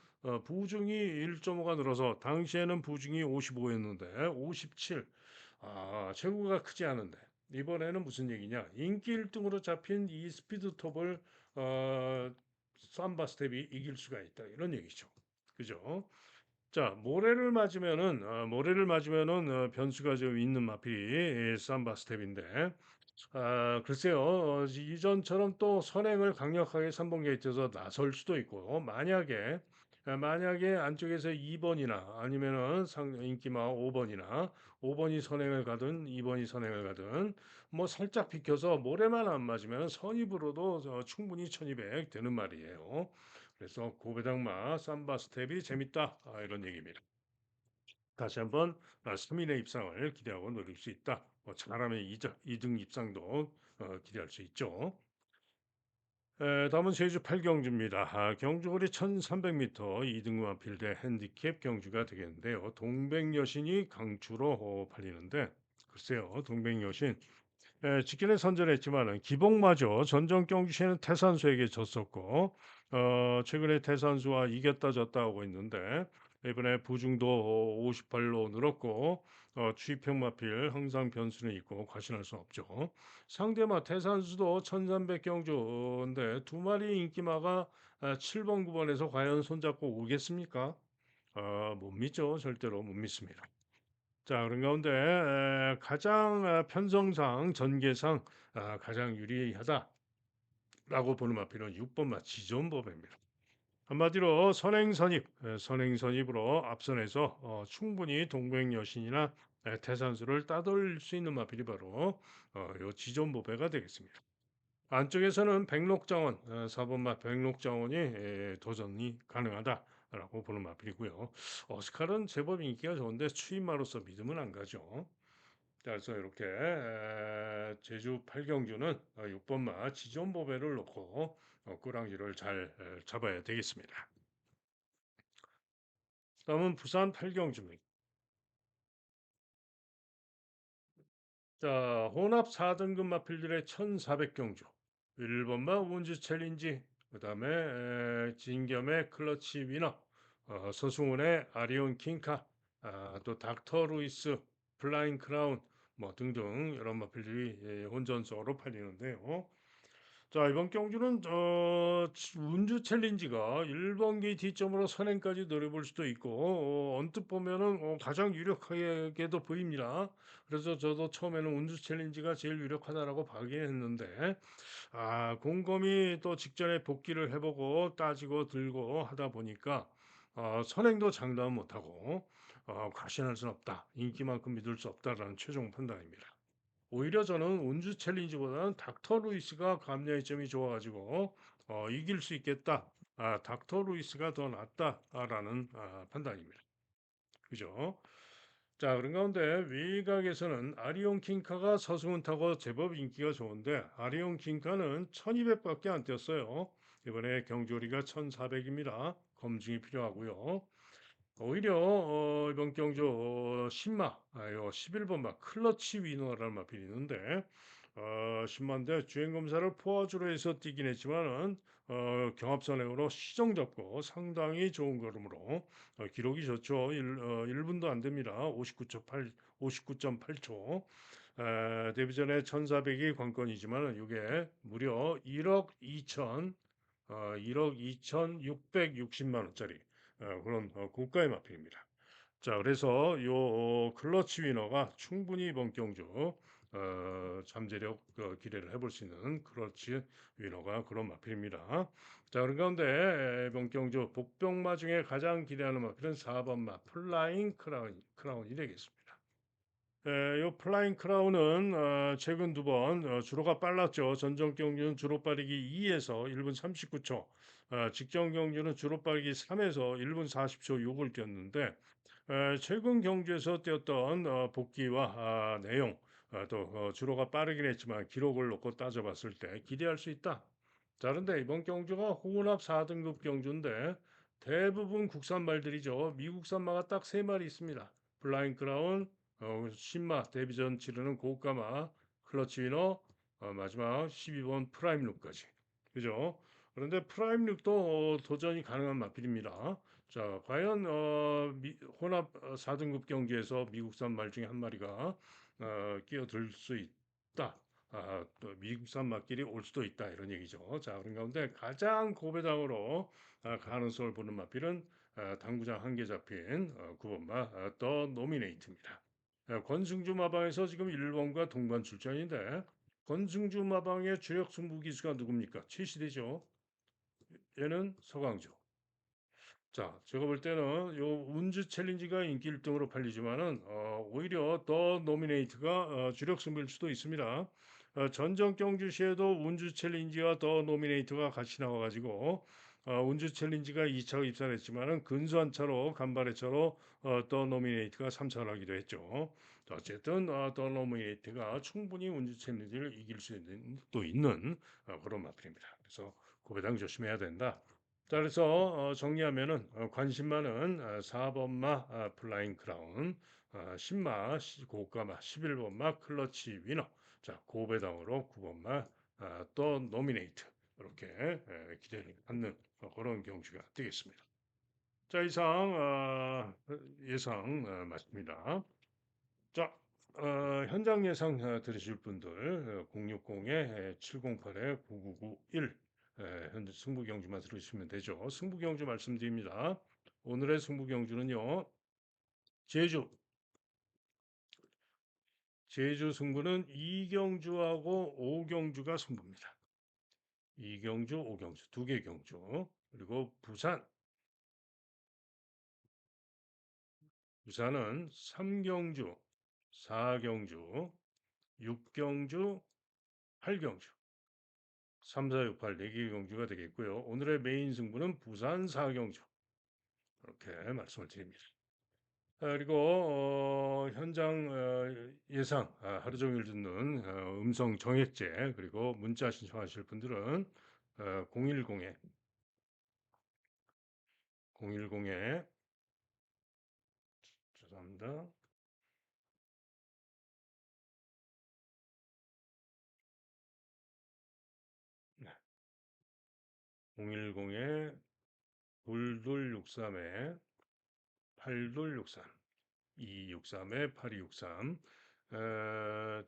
부중이 1.5가 늘어서 당시에는 부중이 55였는데 57. 체구가 크지 않은데 이번에는 무슨 얘기냐? 인기 1등으로 잡힌 이 스피드 톱을 어, 삼바 스텝이 이길 수가 있다. 이런 얘기죠. 그죠? 자, 모래를 맞으면은 변수가 좀 있는 마필이 삼바 스텝인데 글쎄요. 이전처럼 또 선행을 강력하게 3번 게이트에서 나설 수도 있고 만약에 안쪽에서 2번이나 아니면은 인기마 5번이나 5번이 선행을 가든 2번이 선행을 가든 뭐 살짝 비켜서 모래만 안 맞으면 선입으로도 충분히 1200 되는 말이에요. 그래서 고배당마 삼바 스텝이 재밌다. 이런 얘기입니다. 다시 한번 3인의 입상을 기대하고 노릴 수 있다. 잘하면 2등 입상도 기대할 수 있죠. 다음은 제주 8경주입니다. 경주거리 1300m 2등급 마필대 핸디캡 경주가 되겠는데요. 동백여신이 강추로 팔리는데 글쎄요. 동백여신 직전에 선전했지만은 기복마저 전전 경주시에는 태산수에게 졌었고 최근에 태산수와 이겼다 졌다 하고 있는데 이번에 부중도 58로 늘었고 추이평 마필 항상 변수는 있고 과신할 수 없죠. 상대마 태산수도 1300 경주인데 두 마리 인기마가 7번 9번에서 과연 손잡고 오겠습니까? 못 믿죠. 절대로 못 믿습니다. 자, 그런 가운데 가장 편성상 전개상 가장 유리하다라고 보는 마필은 6번 마 지존법입니다. 한마디로 선행선입, 선행선입으로 앞선에서 충분히 동백여신이나 태산수를 따돌릴 수 있는 마필이 바로 요 지존보배가 되겠습니다. 안쪽에서는 백록장원, 4번 마 백록장원이 도전이 가능하다라고 보는 마필이고요. 오스칼은 제법 인기가 좋은데 추임마로서 믿음은 안 가죠. 자, 그래서 이렇게 제주 8경주는 6번 마 지존보배를 놓고 꾸랑지를 잘 잡아야 되겠습니다. 다음은 부산 8경주입니다. 자, 혼합 4등급 마필들의 1400경주. 1번마 운주 챌린지, 그 다음에 진겸의 클러치 위너, 서승훈의 아리온 킹카, 또 닥터 루이스, 플라잉 크라운, 뭐 등등 여러 마필들이 혼전적으로 팔리는데요. 자, 이번 경주는 운주 챌린지가 1번기 뒷점으로 선행까지 노려볼 수도 있고 언뜻 보면은 가장 유력하게도 보입니다. 그래서 저도 처음에는 운주 챌린지가 제일 유력하다라고 봐긴 했는데 곰곰이 또 직전에 복귀를 해보고 따지고 들고 하다 보니까 선행도 장담 못하고 과신할 수는 없다. 인기만큼 믿을 수 없다라는 최종 판단입니다. 오히려 저는 운주 챌린지보다는 닥터 루이스가 감량의 점이 좋아가지고 이길 수 있겠다. 닥터 루이스가 더 낫다라는 판단입니다. 그죠? 자, 그런 가운데 외곽에서는 아리온 킹카가 서승훈 타고 제법 인기가 좋은데 아리온 킹카는 1200밖에 안 뛰었어요. 이번에 경주거리가 1400입니다. 검증이 필요하고요. 오히려 이번 경주 신마, 요 11번 막 클러치 위너라는 마필이 있는데 신마인데 주행 검사를 포화주로 해서 뛰긴 했지만은 경합선행으로 시정 잡고 상당히 좋은 걸음으로 기록이 좋죠. 1분도 안 됩니다. 59.8초. 데뷔전에 1400이 관건이지만은 이게 무려 1억 2천 1억 2,660만 원짜리 그런 고가의 마필입니다. 자, 그래서 요 클러치 위너가 충분히 이번 경주 잠재력 기대를 해볼 수 있는 클러치 위너가 그런 마필입니다. 자, 그런 가운데 이번 경주 복병마 중에 가장 기대하는 마필은 4번 마 플라잉 크라운이 되겠습니다. 요 플라잉 크라운은 최근 두 번 주로가 빨랐죠. 전정 경주는 주로 빠르기 2에서 1분 39초, 직전 경주는 주로 빠르기 3에서 1분 40초 6을 뛰었는데 최근 경주에서 뛰었던 복귀와 내용 또 주로가 빠르긴 했지만 기록을 놓고 따져봤을 때 기대할 수 있다. 자, 그런데 이번 경주가 혼합 4등급 경주인데 대부분 국산 말들이죠. 미국산 마가 딱 3마리 있습니다. 플라잉 크라운, 신마 데뷔전 치르는 고가마, 클러치 위너, 마지막 12번 프라임 룩까지. 그죠? 그런데 프라임 룩도 도전이 가능한 마필입니다. 자, 과연 혼합 4등급 경기에서 미국산 말 중에 한 마리가 끼어들 수 있다. 또 미국산 말끼리 올 수도 있다 이런 얘기죠. 자, 그런 가운데 가장 고배당으로 가능성을 보는 마필은 당구장 한 개 잡힌 9번 더 노미네이트입니다. 권승주 마방에서 지금 1번과 동반 출전인데 권승주 마방의 주력 승부 기수가 누굽니까? 최시대죠. 얘는 서강조. 자, 제가 볼 때는 요 운즈 챌린지가 인기 1등으로 팔리지만은 오히려 더 노미네이트가 주력 승부일 수도 있습니다. 전정 경주시에도 운즈 챌린지와 더 노미네이트가 같이 나와가지고 운즈 챌린지가 2차 입사를 했지만은 근소한 차로 간발의 차로 더 노미네이트가 3차를 하기도 했죠. 자, 어쨌든 더 노미네이트가 충분히 운즈 챌린지를 이길 수 있는 또 있는 그런 마필입니다. 그래서 고배당 조심해야 된다. 자, 그래서 정리하면은 관심 많은 4번마 플라잉 크라운, 10마 고가마 11번마 클러치 위너, 자 고배당으로 9번마 또 노미네이트 이렇게 기대를 갖는 그런 경주가 되겠습니다. 자, 이상 예상 맞습니다. 자, 현장 예상 들으실 분들 060-708-9991 현재 승부 경주만 들으시면 되죠. 승부 경주 말씀드립니다. 오늘의 승부 경주는요. 제주 승부는 이경주하고 오경주가 승부입니다. 이경주, 오경주 두 개 경주. 그리고 부산은 3경주, 4경주, 6경주, 8경주, 3, 4, 6, 8 4개 경주가 되겠고요. 오늘의 메인 승부는 부산 4경주 이렇게 말씀을 드립니다. 그리고 현장 예상 하루 종일 듣는 음성 정액제 그리고 문자 신청하실 분들은 010에 010에 죄송합니다. 010에 2263에 8263 263에 8263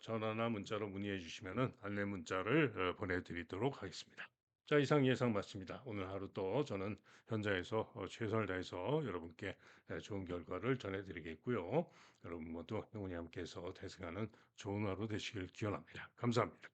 전화나 문자로 문의해 주시면 안내 문자를 보내드리도록 하겠습니다. 자, 이상 예상 마칩니다. 오늘 하루 또 저는 현장에서 최선을 다해서 여러분께 좋은 결과를 전해드리겠고요. 여러분 모두 영원히 함께해서 대승하는 좋은 하루 되시길 기원합니다. 감사합니다.